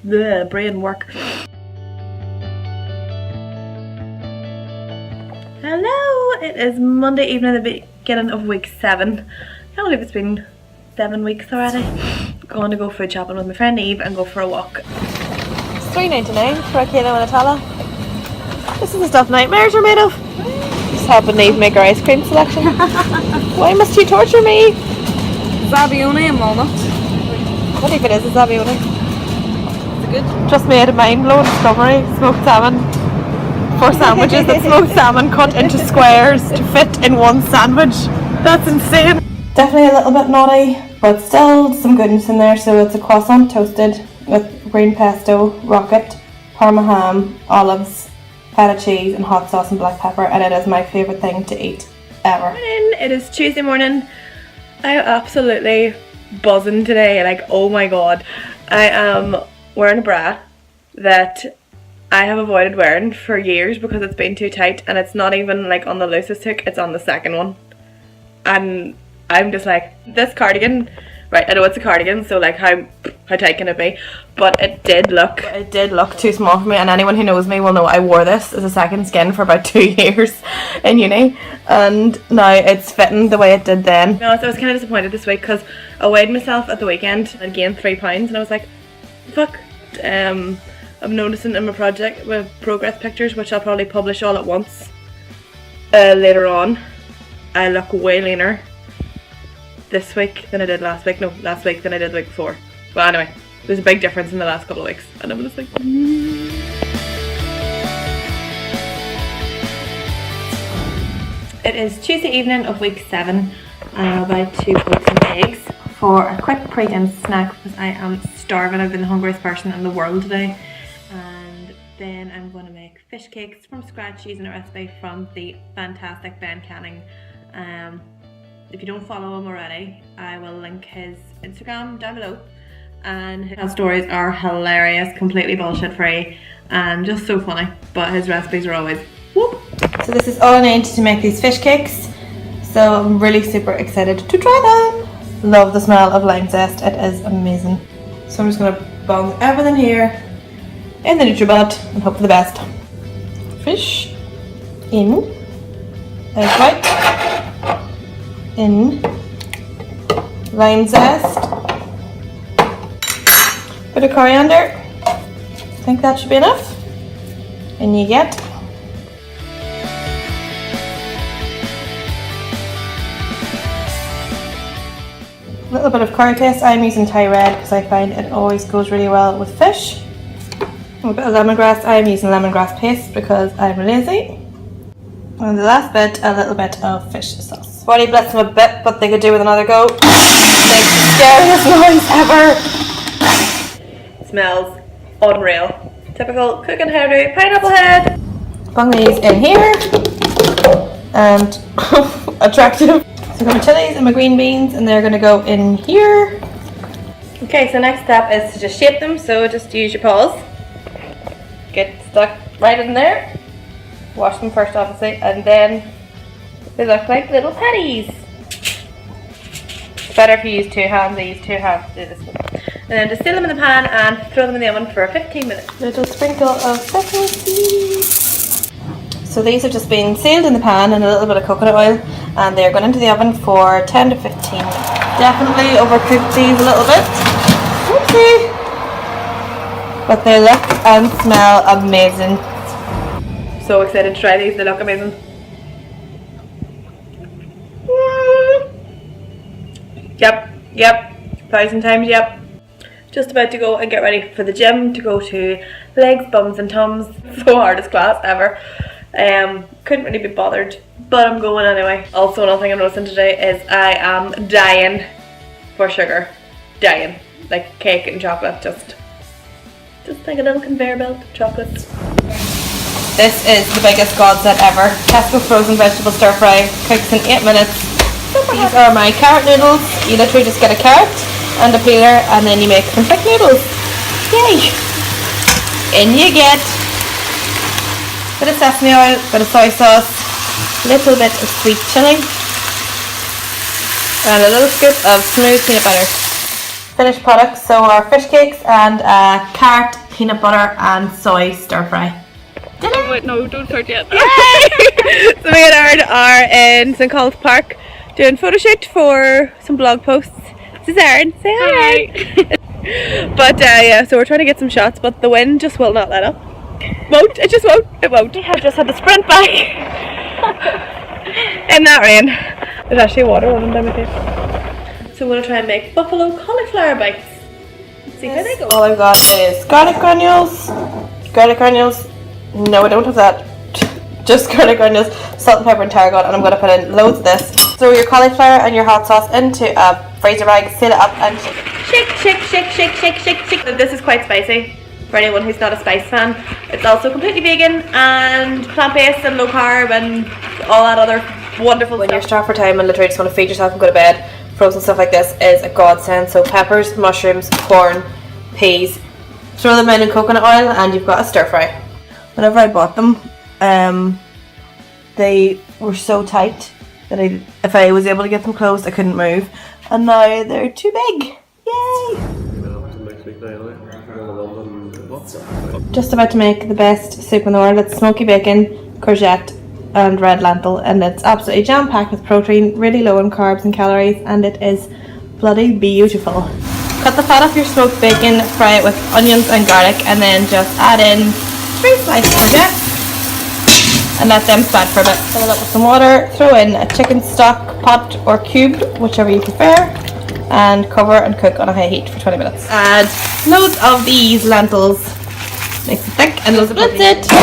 the brain work. Hello, it is Monday evening, the beginning of week 7. I can't believe it's been 7 weeks already. I'm going to go food shopping with my friend Eve and go for a walk. It's $3.99 for a kilo and a tala. This is the stuff nightmares are made of. Just helping Eve make her ice cream selection. Why must you torture me? Zabione and walnut. What even is a zabione? Is it good? Just made a mind-blowing discovery. Smoked salmon. 4 sandwiches that smoked salmon cut into squares to fit in one sandwich. That's insane. Definitely a little bit naughty, but still some goodness in there. So it's a croissant toasted with green pesto, rocket, parma ham, olives, feta cheese and hot sauce and black pepper, and it is my favourite thing to eat ever. It is Tuesday morning. I am absolutely buzzing today, like oh my god. I am wearing a bra that I have avoided wearing for years because it's been too tight, and it's not even like on the loosest hook, it's on the second one. And I'm just like, this cardigan, right, I know it's a cardigan, so like how tight can it be? But it did look too small for me, and anyone who knows me will know I wore this as a second skin for about 2 years in uni, and now it's fitting the way it did then. No, so I was kind of disappointed this week because I weighed myself at the weekend and gained 3 pounds, and I was like, fuck. I'm noticing in my project with progress pictures, which I'll probably publish all at once later on, I look way leaner this week than I did last week. No, last week than I did the week before. Well, anyway, there's a big difference in the last couple of weeks, and I'm just like, It is Tuesday evening of week 7. I'm about to cook some eggs for a quick pre-dinner snack because I am starving. I've been the hungriest person in the world today. And then I'm going to make fish cakes from scratch using a recipe from the fantastic Ben Canning. If you don't follow him already, I will link his Instagram down below, and his stories are hilarious, completely bullshit free and just so funny, but his recipes are always whoop. So this is all I need to make these fish cakes, so I'm really super excited to try them. Love the smell of lime zest, it is amazing. So I'm just going to bung everything here in the NutriBot and hope for the best. Fish in, egg white in, lime zest, bit of coriander. I think that should be enough. And you get a little bit of curry paste. I'm using Thai red because I find it always goes really well with fish. A bit of lemongrass. I'm using lemongrass paste because I'm lazy. And the last bit, a little bit of fish sauce. Body bless them a bit, but they could do with another go. Makes the scariest noise ever. Smells unreal. Typical cooking hairdo, pineapple head. Bung these in here. And attractive. So I've got my chilies and my green beans, and they're going to go in here. Okay, so next step is to just shape them. So just use your paws. Get stuck right in there. Wash them first, obviously, and then they look like little patties. It's better if you use 2 hands. I use 2 hands to do this one. And then just seal them in the pan and throw them in the oven for 15 minutes. Little sprinkle of pepper seeds. So these have just been sealed in the pan and a little bit of coconut oil, and they're going into the oven for 10 to 15 minutes. Definitely overcooked these a little bit. Oopsie. But they look and smell amazing. So excited to try these, they look amazing. Yep, 1,000 times yep. Just about to go and get ready for the gym to go to legs, bums and tums. So hardest class ever. Couldn't really be bothered, but I'm going anyway. Also, another thing I'm noticing today is I am dying for sugar. Dying. Like cake and chocolate, just like a little conveyor belt of chocolates. This is the biggest godsend ever. Tesco frozen vegetable stir fry, cooks in 8 minutes. These are my carrot noodles. You literally just get a carrot and a peeler, and then you make some thick noodles. Yay! In you get bit of sesame oil, bit of soy sauce, little bit of sweet chilli, and a little scoop of smooth peanut butter. finished products. So our fish cakes and carrot, peanut butter and soy stir fry. Oh, wait, no, don't start yet. So me and Aaron are in St. Collins Park doing photo shoot for some blog posts. This is Aaron. Say hi. But yeah, so we're trying to get some shots, but the wind just will not let up. Won't. It just won't. It won't. I just had to sprint back in that rain. There's actually water running down my face. So we're gonna try and make buffalo cauliflower bites. Let's see how they go. All I've got is garlic granules. No, I don't have that. Just garlic granules, salt and pepper and tarragon, and I'm going to put in loads of this. Throw your cauliflower and your hot sauce into a freezer bag, seal it up and shake. This is quite spicy for anyone who's not a spice fan. It's also completely vegan and plant-based and low carb and all that other wonderful stuff. When you're strapped for time and literally just want to feed yourself and go to bed, frozen stuff like this is a godsend. So peppers, mushrooms, corn, peas, throw them in coconut oil and you've got a stir fry. Whenever I bought them, they were so tight that if I was able to get them closed, I couldn't move. And now they're too big. Yay! Just about to make the best soup in the world. It's smoky bacon, courgette and red lentil, and it's absolutely jam-packed with protein, really low in carbs and calories, and it is bloody beautiful. Cut the fat off your smoked bacon, fry it with onions and garlic, and then just add in 3 sliced courgette and let them spat for a bit. Fill it up with some water, throw in a chicken stock pot or cubed, whichever you prefer, and cover and cook on a high heat for 20 minutes. Add loads of these lentils, makes it thick, and loads of protein. That's it!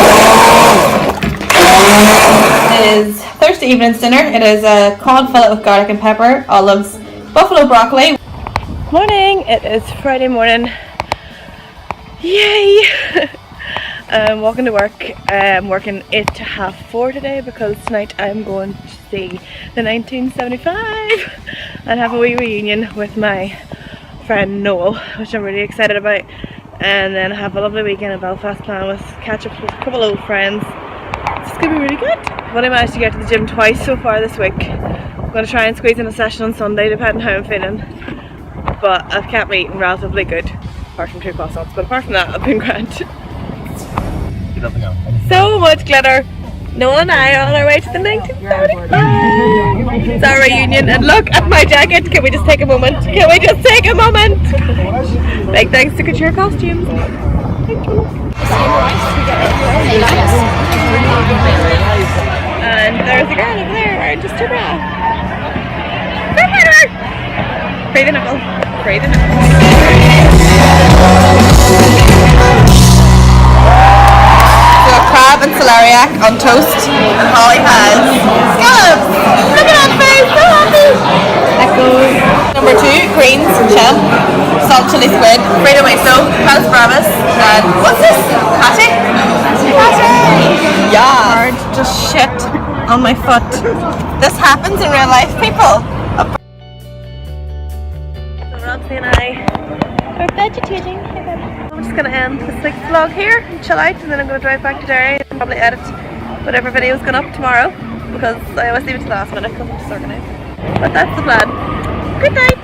It is Thursday evening's dinner. It is a cod fillet with garlic and pepper, olives, buffalo broccoli. Morning! It is Friday morning. Yay! I'm walking to work. I'm working 8 to 4:30 today because tonight I'm going to see the 1975 and have a wee reunion with my friend Noel, which I'm really excited about. And then have a lovely weekend in Belfast planned with catch up with a couple of old friends. It's going to be really good. I've only managed to get to the gym twice so far this week. I'm going to try and squeeze in a session on Sunday depending how I'm feeling. But I've kept my eating relatively good, apart from 2 croissants. But apart from that, I've been grand. So much glitter. Noel and I are on our way to the 1970. It's our reunion, and look at my jacket. Can we just take a moment? Can we just take a moment? Big thanks to Couture Costumes. And there's a girl over there wearing just her bra. Go ahead, her! Free the nipple. Free the nipple. Crab and celeriac on toast, and Holly has scallops. Look at that face, so happy. Echoes. Number 2, greens, shell, salt chili squid, Frito Miso, Paris Brabus, and what's this? Pate? Yeah. Hard, just shit on my foot. This happens in real life, people. So Roxy and I are vegetating. I'm just going to end this week's vlog here and chill out, and then I'm going to drive back to Derry and probably edit whatever video's going up tomorrow because I always leave it to the last minute because I'm disorganised. But that's the plan. Good night!